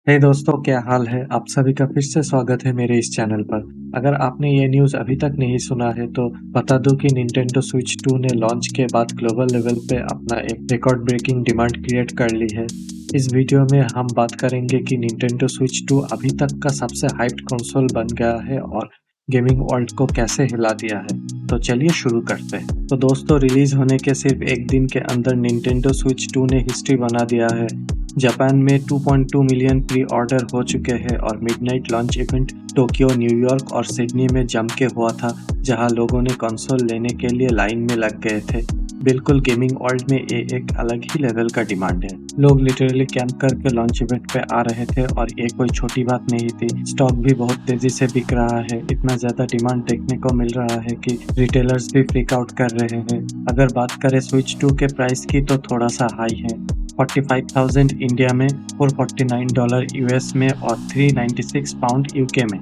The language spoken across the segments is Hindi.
हे दोस्तों, क्या हाल है। आप सभी का फिर से स्वागत है मेरे इस चैनल पर। अगर आपने ये न्यूज़ अभी तक नहीं सुना है तो बता दूं कि Nintendo Switch 2 ने लॉन्च के बाद ग्लोबल लेवल पे अपना एक रिकॉर्ड ब्रेकिंग डिमांड क्रिएट कर ली है। इस वीडियो में हम बात करेंगे कि Nintendo Switch 2 अभी तक का सबसे हाइप्ड कंसोल बन गया है और गेमिंग वर्ल्ड को कैसे हिला दिया है। तो चलिए शुरू करते हैं। तो दोस्तों, रिलीज होने के सिर्फ एक दिन के अंदर Nintendo Switch 2 ने हिस्ट्री बना दिया है। जापान में 2.2 मिलियन प्री ऑर्डर हो चुके हैं और midnight launch event Tokyo, New York और सिडनी में जम के हुआ था, जहां लोगों ने कंसोल लेने के लिए लाइन में लग गए थे। बिल्कुल गेमिंग वर्ल्ड में ये एक अलग ही लेवल का डिमांड है। लोग लिटरली कैंप करके लॉन्च इवेंट पे आ रहे थे और ये कोई छोटी बात नहीं थी। स्टॉक भी बहुत तेजी से बिक रहा है। इतना ज्यादा डिमांड देखने को मिल रहा है कि रिटेलर्स भी फ्रीक आउट कर रहे हैं। अगर बात करें स्विच 2 के प्राइस की तो थोड़ा सा हाई है। 45,000 इंडिया में, $449 यूएस में और £396 यूके में।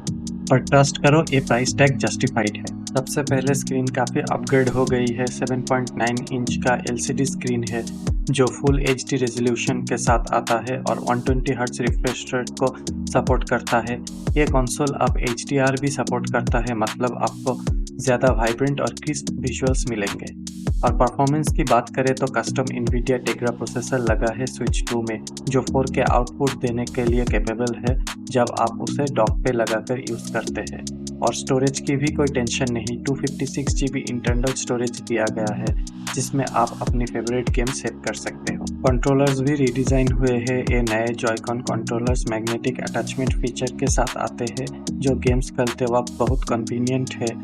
पर ट्रस्ट करो, ये प्राइस टैग जस्टिफाइड है। सबसे पहले स्क्रीन काफ़ी अपग्रेड हो गई है। 7.9 इंच का एलसीडी स्क्रीन है जो फुल एचडी रेजोल्यूशन के साथ आता है और 120 हर्ट्ज रिफ्रेश रेट को सपोर्ट करता है। ये कंसोल अब HDR भी सपोर्ट करता है, मतलब आपको ज़्यादा वाइब्रेंट और क्रिस्प विजुअल्स मिलेंगे। और परफॉर्मेंस की बात करें तो कस्टम NVIDIA टेग्रा प्रोसेसर लगा है स्विच 2 में, जो 4K आउटपुट देने के लिए कैपेबल है जब आप उसे डॉक पे लगाकर यूज़ करते हैं। और स्टोरेज की भी कोई टेंशन नहीं। 256 GB इंटरनल स्टोरेज दिया गया है जिसमें आप अपनी फेवरेट गेम सेव कर सकते हो। कंट्रोलर्स भी रीडिज़ाइन हुए हैं। ये नए जॉयकॉन कंट्रोलर्स मैग्नेटिक अटैचमेंट फीचर के साथ आते हैं जो गेम्स खेलते वक्त बहुत कन्वीनियंट है।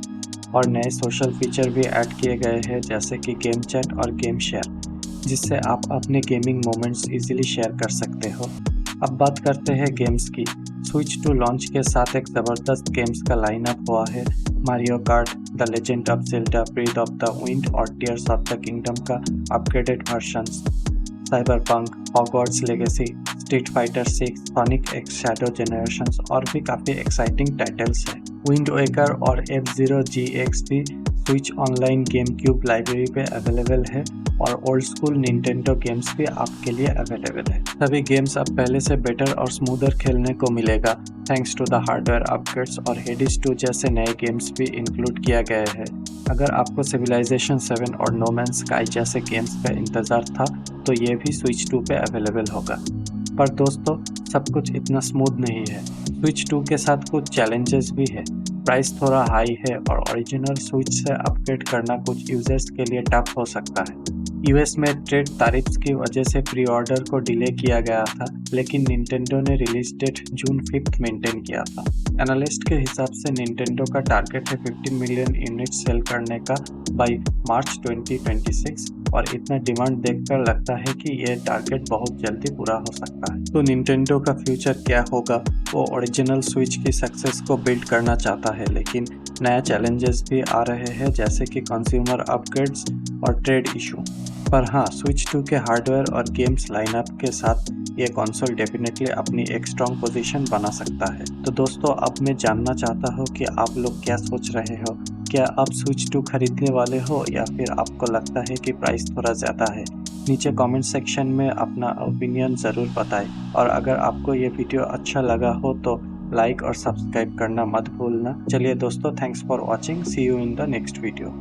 और नए सोशल फीचर भी ऐड किए गए हैं जैसे कि गेम चैट और गेम शेयर, जिससे आप अपने गेमिंग मोमेंट्स इजीली शेयर कर सकते हो। अब बात करते हैं गेम्स की। स्विच 2 लॉन्च के साथ एक ज़बरदस्त गेम्स का लाइनअप हुआ है। Mario Kart, the Legend of Zelda, Breath of the Wind और टीयर्स ऑफ द किंगडम का upgraded versions, Cyberpunk, Hogwarts Legacy, Street Fighter 6, Sonic X Shadow Generations और भी काफ़ी एक्साइटिंग टाइटल्स हैं। विंड वेकर और F-Zero GX भी Switch Online GameCube library पे अवेलेबल है और ओल्ड स्कूल निंटेंडो गेम्स भी आपके लिए अवेलेबल है। सभी गेम्स अब पहले से बेटर और स्मूदर खेलने को मिलेगा thanks to the hardware upgrades और हेडिस 2 जैसे नए गेम्स भी इंक्लूड किया गया है। अगर आपको सिविलाइजेशन 7 और नो मैन स्काई जैसे गेम्स का इंतज़ार था तो ये भी स्विच 2 पे अवेलेबल होगा। पर दोस्तों, सब कुछ इतना स्मूथ नहीं है। स्विच 2 के साथ कुछ चैलेंजेस भी है। प्राइस थोड़ा हाई है और ओरिजिनल स्विच से अपग्रेड करना कुछ यूजर्स के लिए टफ हो सकता है। यूएस में ट्रेड तारीफ्स की वजह से प्री ऑर्डर को डिले किया गया था, लेकिन निंटेंडो ने रिलीज डेट जून 5 मेंटेन किया था। एनालिस्ट के हिसाब से निंटेंडो का टारगेट है 15 मिलियन यूनिट सेल करने का बाय मार्च 2026 और इतना डिमांड देखकर लगता है कि यह टारगेट बहुत जल्दी पूरा हो सकता है। तो निंटेंडो का फ्यूचर क्या होगा? वो ओरिजिनल स्विच की सक्सेस को बिल्ड करना चाहता है, लेकिन नया चैलेंजेस भी आ रहे हैं जैसे कि कंज्यूमर अपग्रेड्स और ट्रेड इशू। पर हाँ, स्विच 2 के हार्डवेयर और गेम्स लाइनअप के साथ ये कंसोल डेफिनेटली अपनी एक स्ट्रॉन्ग पोजीशन बना सकता है। तो दोस्तों, अब मैं जानना चाहता हूँ कि आप लोग क्या सोच रहे हो। क्या आप स्विच 2 खरीदने वाले हो या फिर आपको लगता है कि प्राइस थोड़ा ज़्यादा है? नीचे कमेंट सेक्शन में अपना ओपिनियन ज़रूर बताएं और अगर आपको ये वीडियो अच्छा लगा हो तो लाइक और सब्सक्राइब करना मत भूलना। चलिए दोस्तों, thanks for watching. See you in the next video.